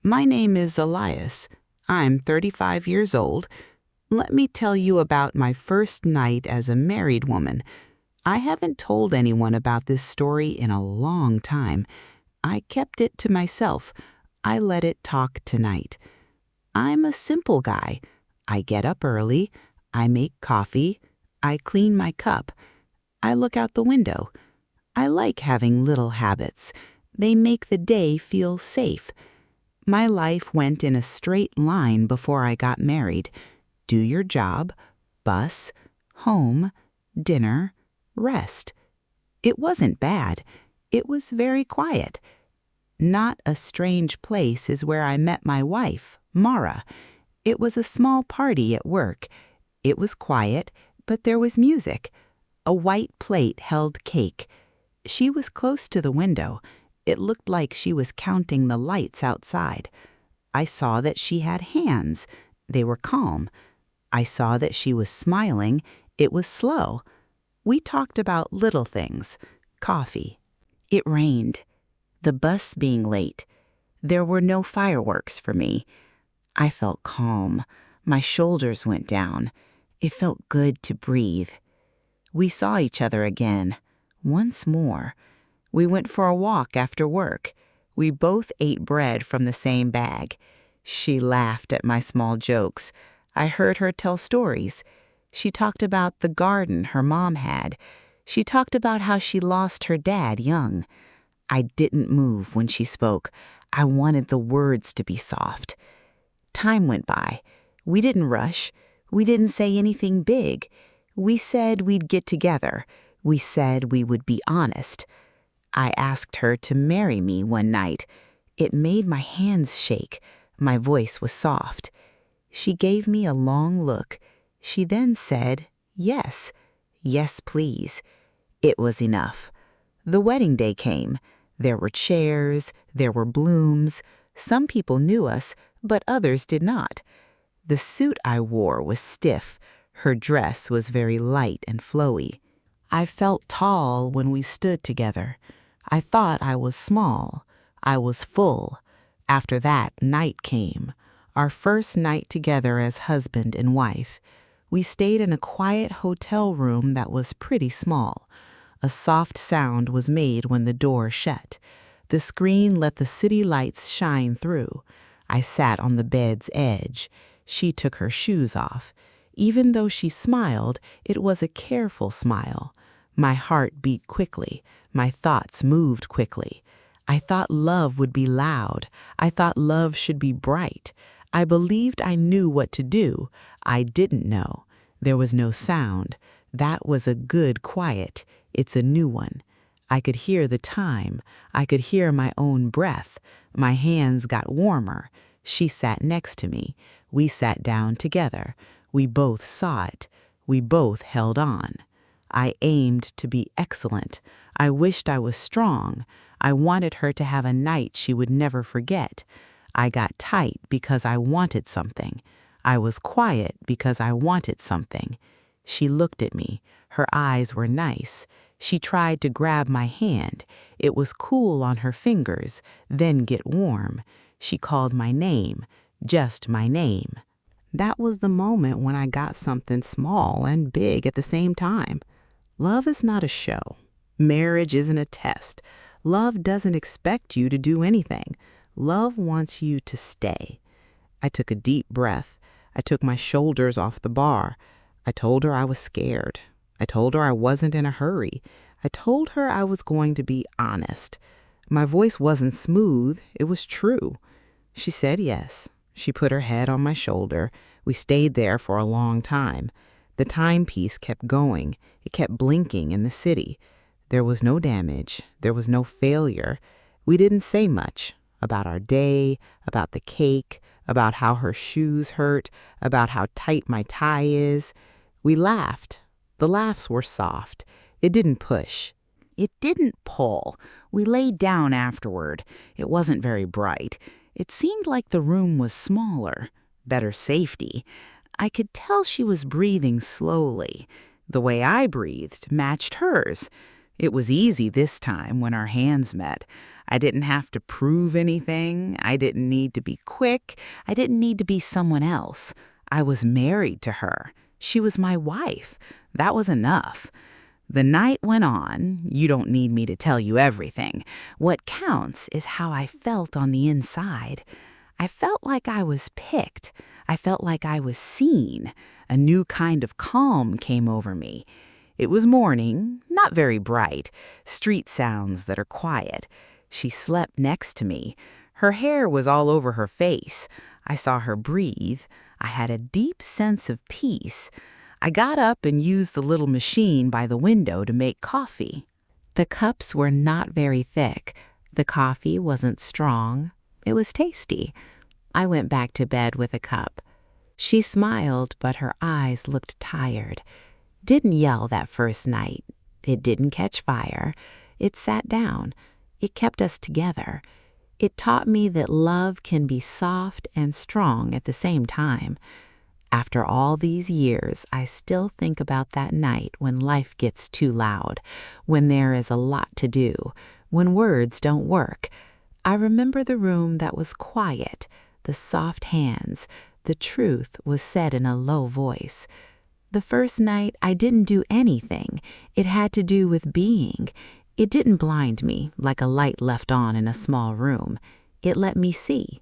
My name is Elias. I'm 35 years old. Let me tell you about my first night as a married woman. I haven't told anyone about this story in a long time. I kept it to myself. I let it talk tonight. I'm a simple guy. I get up early. I make coffee. I clean my cup. I look out the window. I like having little habits. They make the day feel safe. My life went in a straight line before I got married. Do your job, bus, home, dinner, rest. It wasn't bad. It was very quiet. Not a strange place is where I met my wife, Mara. It was a small party at work. It was quiet, but there was music. A white plate held cake. She was close to the window. It looked like she was counting the lights outside. I saw that she had hands. They were calm. I saw that she was smiling. It was slow. We talked about little things. Coffee. It rained. The bus being late. There were no fireworks for me. I felt calm. My shoulders went down. It felt good to breathe. We saw each other again. Once more. We went for a walk after work. We both ate bread from the same bag. She laughed at my small jokes. I heard her tell stories. She talked about the garden her mom had. She talked about how she lost her dad young. I didn't move when she spoke. I wanted the words to be soft. Time went by. We didn't rush. We didn't say anything big. We said we'd get together. We said we would be honest. I asked her to marry me one night. It made my hands shake. My voice was soft. She gave me a long look. She then said, yes. Yes, please. It was enough. The wedding day came. There were chairs. There were blooms. Some people knew us, but others did not. The suit I wore was stiff. Her dress was very light and flowy. I felt tall when we stood together. I thought I was small. I was full. After that, night came. Our first night together as husband and wife. We stayed in a quiet hotel room that was pretty small. A soft sound was made when the door shut. The screen let the city lights shine through. I sat on the bed's edge. She took her shoes off. Even though she smiled, it was a careful smile. My heart beat quickly. My thoughts moved quickly. I thought love would be loud. I thought love should be bright. I believed I knew what to do. I didn't know. There was no sound. That was a good quiet. It's a new one. I could hear the time. I could hear my own breath. My hands got warmer. She sat next to me. We sat down together. We both saw it. We both held on. I aimed to be excellent. I wished I was strong. I wanted her to have a night she would never forget. I got tight because I wanted something. I was quiet because I wanted something. She looked at me. Her eyes were nice. She tried to grab my hand. It was cool on her fingers, then get warm. She called my name, just my name. That was the moment when I got something small and big at the same time. Love is not a show. Marriage isn't a test. Love doesn't expect you to do anything. Love wants you to stay. I took a deep breath. I took my shoulders off the bar. I told her I was scared. I told her I wasn't in a hurry. I told her I was going to be honest. My voice wasn't smooth. It was true. She said yes. She put her head on my shoulder. We stayed there for a long time. The timepiece kept going. It kept blinking in the city. There was no damage. There was no failure. We didn't say much about our day, about the cake, about how her shoes hurt, about how tight my tie is. We laughed. The laughs were soft. It didn't push. It didn't pull. We laid down afterward. It wasn't very bright. It seemed like the room was smaller, better safety. I could tell she was breathing slowly. The way I breathed matched hers. It was easy this time when our hands met. I didn't have to prove anything. I didn't need to be quick. I didn't need to be someone else. I was married to her. She was my wife. That was enough. The night went on. You don't need me to tell you everything. What counts is how I felt on the inside. I felt like I was picked. I felt like I was seen. A new kind of calm came over me. It was morning, not very bright, street sounds that are quiet. She slept next to me. Her hair was all over her face. I saw her breathe. I had a deep sense of peace. I got up and used the little machine by the window to make coffee. The cups were not very thick. The coffee wasn't strong. It was tasty. I went back to bed with a cup. She smiled, but her eyes looked tired. Didn't yell that first night. It didn't catch fire. It sat down. It kept us together. It taught me that love can be soft and strong at the same time. After all these years, I still think about that night when life gets too loud, when there is a lot to do, when words don't work. I remember the room that was quiet, the soft hands, the truth was said in a low voice. The first night, I didn't do anything. It had to do with being. It didn't blind me like a light left on in a small room. It let me see.